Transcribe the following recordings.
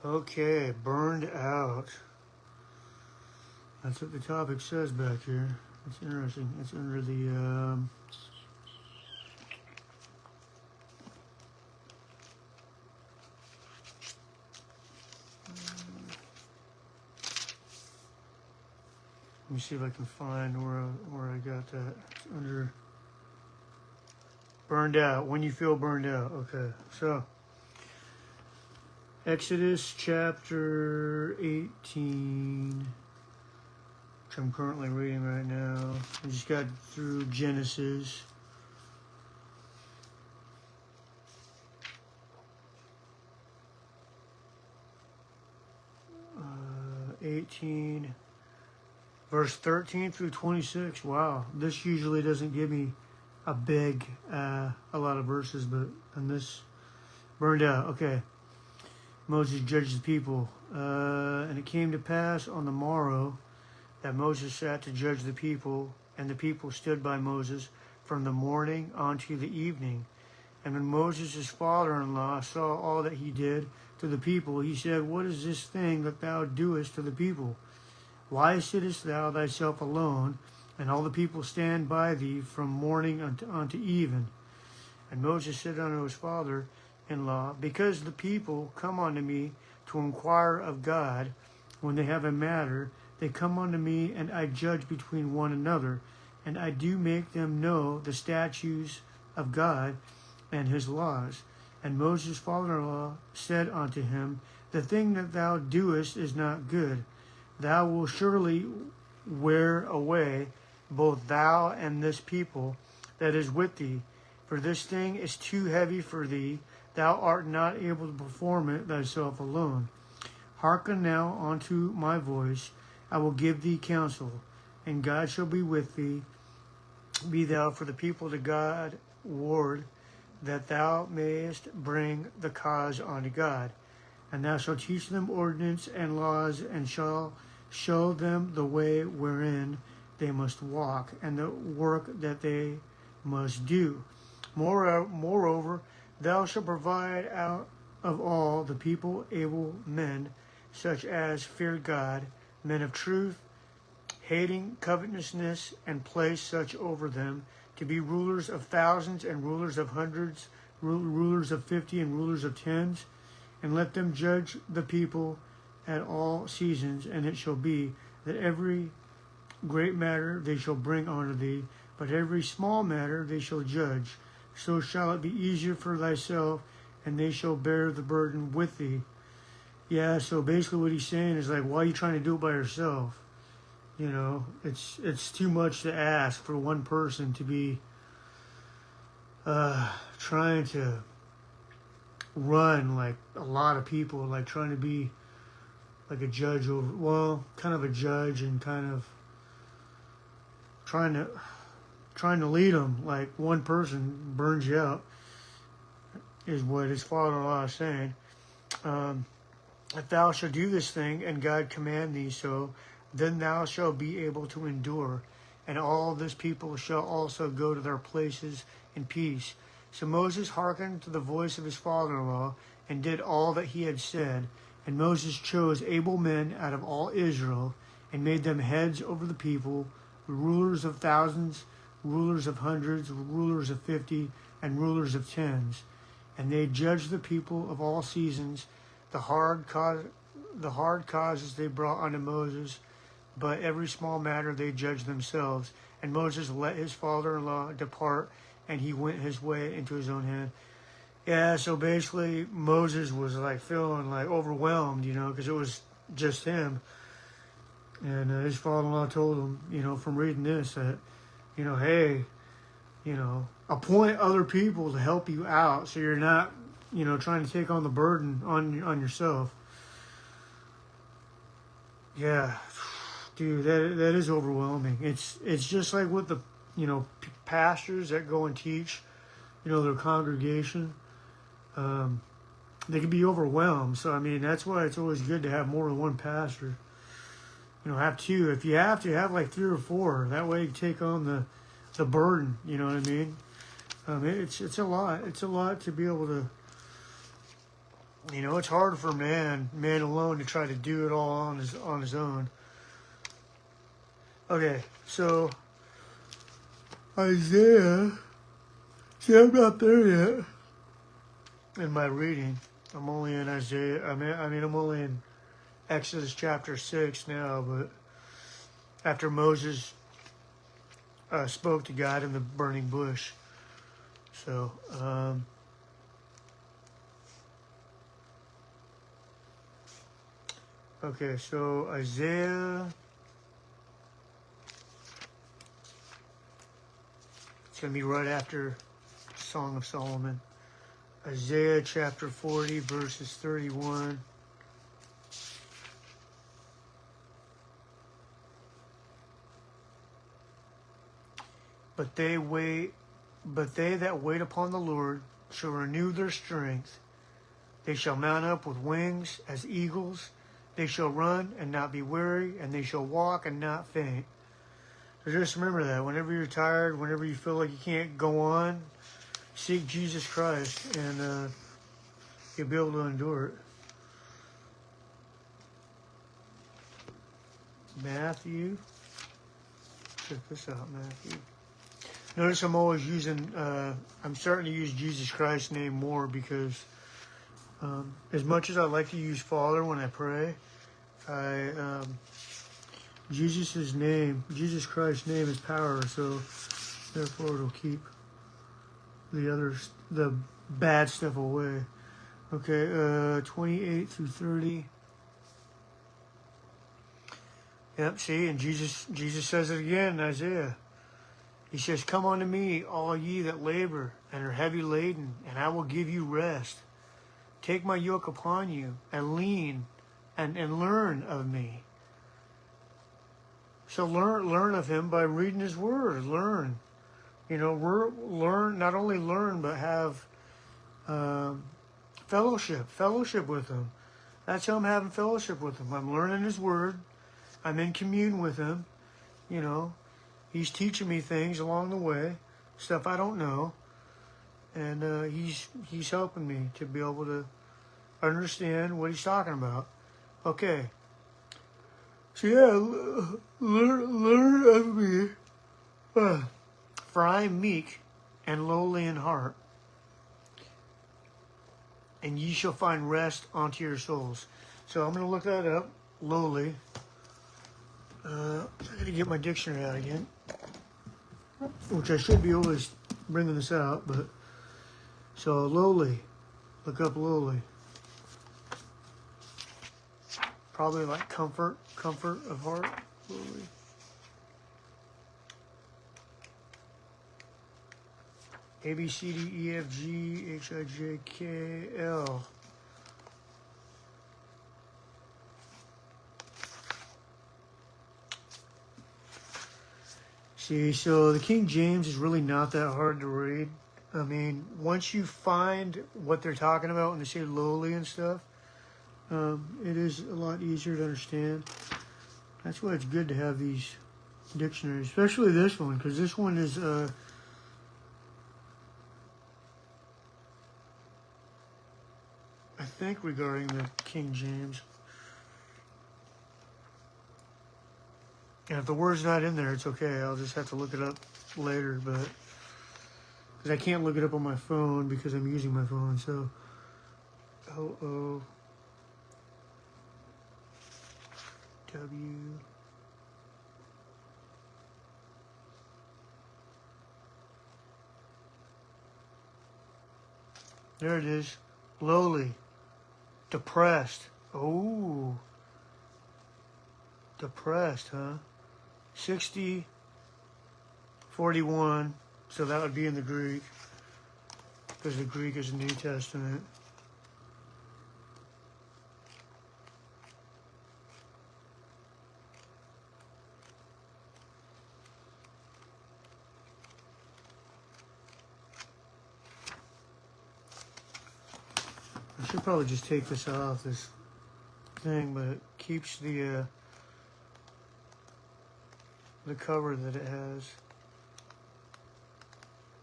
Okay, burned out. That's what the topic says back here. It's interesting. It's under the let me see if I can find where I got that. It's under burned out. When you feel burned out. Okay, so Exodus chapter 18, which I'm currently reading right now. I just got through Genesis. 18, verse 13 through 26. Wow, this usually doesn't give me a lot of verses, but on this, burned out. Okay. Moses judged the people. And it came to pass on the morrow that Moses sat to judge the people, and the people stood by Moses from the morning unto the evening. And when Moses, his father-in-law, saw all that he did to the people, he said, What is this thing that thou doest to the people? Why sittest thou thyself alone, and all the people stand by thee from morning unto even? And Moses said unto his father-in-law, Because the people come unto me to inquire of God, when they have a matter, they come unto me, and I judge between one another, and I do make them know the statutes of God and his laws. And Moses' father-in-law said unto him, The thing that thou doest is not good. Thou wilt surely wear away both thou and this people that is with thee. For this thing is too heavy for thee. Thou art not able to perform it thyself alone. Hearken now unto my voice. I will give thee counsel, and God shall be with thee. Be thou for the people to God ward, that thou mayest bring the cause unto God. And thou shalt teach them ordinance and laws, and shall show them the way wherein they must walk, and the work that they must do. Moreover, thou shalt provide out of all the people able men, such as fear God, men of truth, hating covetousness, and place such over them to be rulers of thousands and rulers of hundreds, rulers of 50 and rulers of tens, and let them judge the people at all seasons. And it shall be that every great matter they shall bring unto thee, but every small matter they shall judge. So shall it be easier for thyself, and they shall bear the burden with thee. Yeah, so basically what he's saying is like, why are you trying to do it by yourself? You know, it's too much to ask for one person to be trying to run like a lot of people, like trying to be like a judge over, well, kind of a judge, and kind of trying to lead them. Like one person burns you out, is what his father-in-law is saying. If thou shalt do this thing, and God command thee so, then thou shalt be able to endure, and all this people shall also go to their places in peace. So Moses hearkened to the voice of his father-in-law, and did all that he had said. And Moses chose able men out of all Israel, and made them heads over the people, rulers of thousands, rulers of hundreds, rulers of 50, and rulers of tens. And they judged the people of all seasons. The hard causes they brought unto Moses, but every small matter they judged themselves. And Moses let his father-in-law depart, and he went his way into his own hand. Yeah, so basically Moses was like feeling like overwhelmed, because it was just him. And his father-in-law told him, from reading this, that, hey, appoint other people to help you out, so you're not, trying to take on the burden on yourself. Yeah, dude, that is overwhelming. It's just like with the, pastors that go and teach, their congregation. They can be overwhelmed. So, I mean, that's why it's always good to have more than one pastor. Have two. If you have to, have like 3 or 4. That way you take on the burden, you know what I mean? It's a lot. It's a lot to be able to You know, it's hard for man alone, to try to do it all on his own. Okay, so Isaiah. See, I'm not there yet in my reading. I'm only in Isaiah. I'm only in Exodus chapter 6 now. But after Moses spoke to God in the burning bush, so. Okay, so Isaiah. It's going to be right after Song of Solomon. Isaiah chapter 40, verses 31. But they that wait upon the Lord shall renew their strength. They shall mount up with wings as eagles. They shall run and not be weary, and they shall walk and not faint. So just remember that whenever you're tired, whenever you feel like you can't go on, seek Jesus Christ, and you'll be able to endure it. Matthew. Check this out, Matthew. Notice I'm always using, I'm starting to use Jesus Christ's name more because as much as I like to use Father when I pray, Jesus Christ's name is power, so therefore it'll keep the bad stuff away. Okay, 28 through 30. Yep, see, and Jesus says it again in Isaiah. He says, "Come unto me, all ye that labor and are heavy laden, and I will give you rest. Take my yoke upon you, and lean, and learn of me." So learn of him by reading his word. Learn. You know, learn, not only learn, but have fellowship with him. That's how I'm having fellowship with him. I'm learning his word. I'm in commune with him. You know, he's teaching me things along the way, stuff I don't know, and he's helping me to be able to understand what he's talking about. Okay. So yeah, learn of me, for I am meek and lowly in heart, and ye shall find rest unto your souls. So I'm going to look that up, lowly. I got to get my dictionary out again, which I should be always bringing this out, but so lowly, look up lowly. Probably like comfort of heart, lowly. A, B, C, D, E, F, G, H, I, J, K, L. See, so the King James is really not that hard to read. I mean, once you find what they're talking about when they say lowly and stuff, it is a lot easier to understand. That's why it's good to have these dictionaries, especially this one, because this one is, I think, regarding the King James. And if the word's not in there, it's okay. I'll just have to look it up later, but because I can't look it up on my phone because I'm using my phone. So, LOW. There it is. Lowly. Depressed. Oh. Depressed, huh? 60:41. So that would be in the Greek, because the Greek is the New Testament. I should probably just take this off, this thing, but it keeps the cover that it has.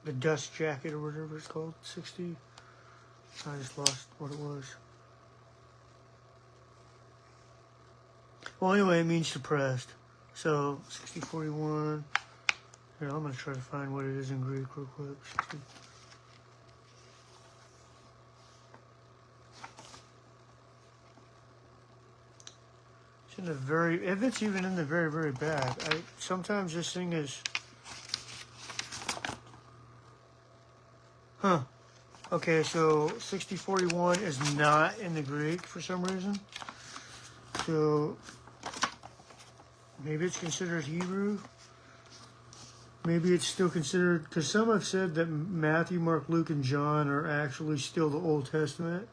The dust jacket or whatever it's called. 60. I just lost what it was. Well, anyway, it means depressed. So 6041. Here, I'm going to try to find what it is in Greek real quick. It's in the very, if it's even in the very, very back. Sometimes this thing is, okay, so 6041 is not in the Greek for some reason. So maybe it's considered Hebrew. Maybe it's still considered, because some have said that Matthew, Mark, Luke, and John are actually still the Old Testament.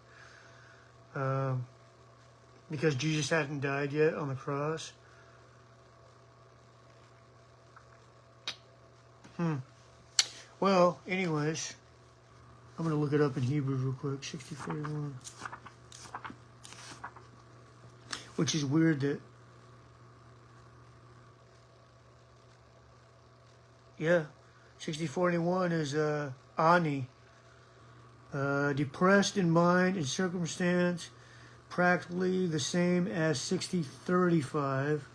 Because Jesus hadn't died yet on the cross. Well, anyways, I'm going to look it up in Hebrew real quick. 6041. Which is weird that, yeah, 6041 is ani. Depressed in mind and circumstance, practically the same as 6035,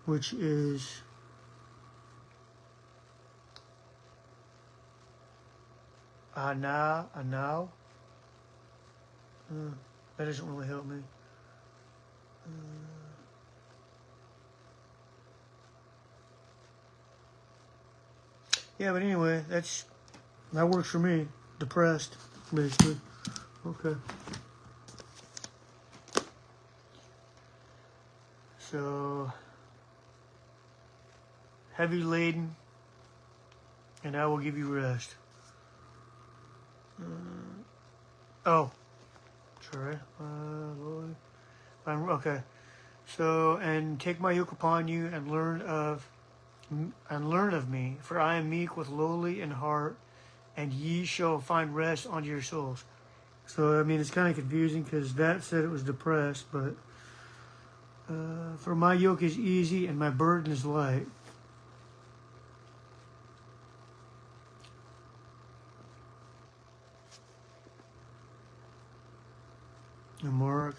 which is now. That doesn't really help me. Yeah, but anyway, that works for me. Depressed, basically. Okay. So, heavy laden, and I will give you rest. Sorry. Lord. Okay. So, and take my yoke upon you and learn of me, for I am meek with lowly in heart, and ye shall find rest unto your souls. So, I mean, it's kind of confusing because that said it was depressed, but for my yoke is easy and my burden is light. And Mark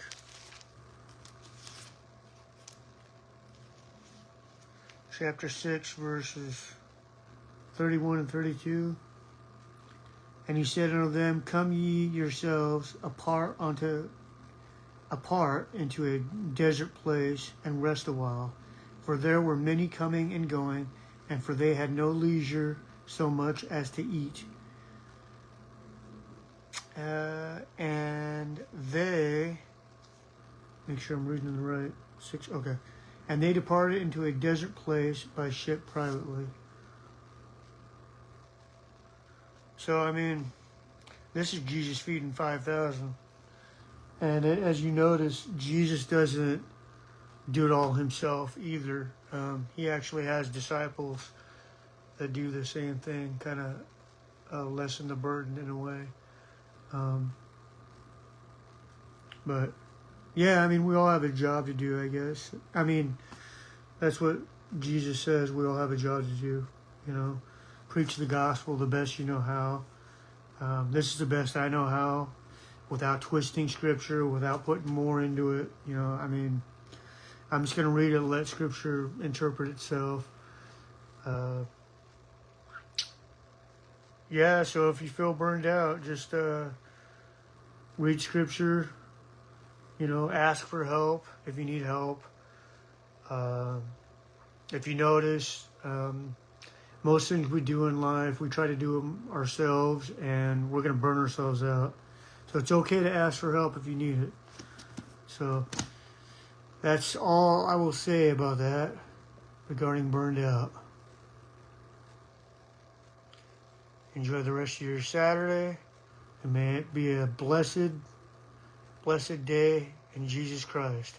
chapter 6, verses 31 and 32. And he said unto them, come ye yourselves apart into a desert place, and rest a while. For there were many coming and going, and for they had no leisure so much as to eat. And they, make sure I'm reading the right, 6, okay. And they departed into a desert place by ship privately. So, I mean, this is Jesus feeding 5,000. And as you notice, Jesus doesn't do it all himself either. He actually has disciples that do the same thing, kind of lessen the burden in a way. But, yeah, I mean, we all have a job to do, I guess. I mean, that's what Jesus says. We all have a job to do, you know. Preach the gospel the best you know how. This is the best I know how, without twisting scripture, without putting more into it. You know, I mean, I'm just going to read it and let scripture interpret itself. Yeah, so if you feel burned out, just read scripture, you know, ask for help if you need help. If you notice, most things we do in life, we try to do them ourselves, and we're going to burn ourselves out. So it's okay to ask for help if you need it. So that's all I will say about that regarding burned out. Enjoy the rest of your Saturday, and may it be a blessed day in Jesus Christ.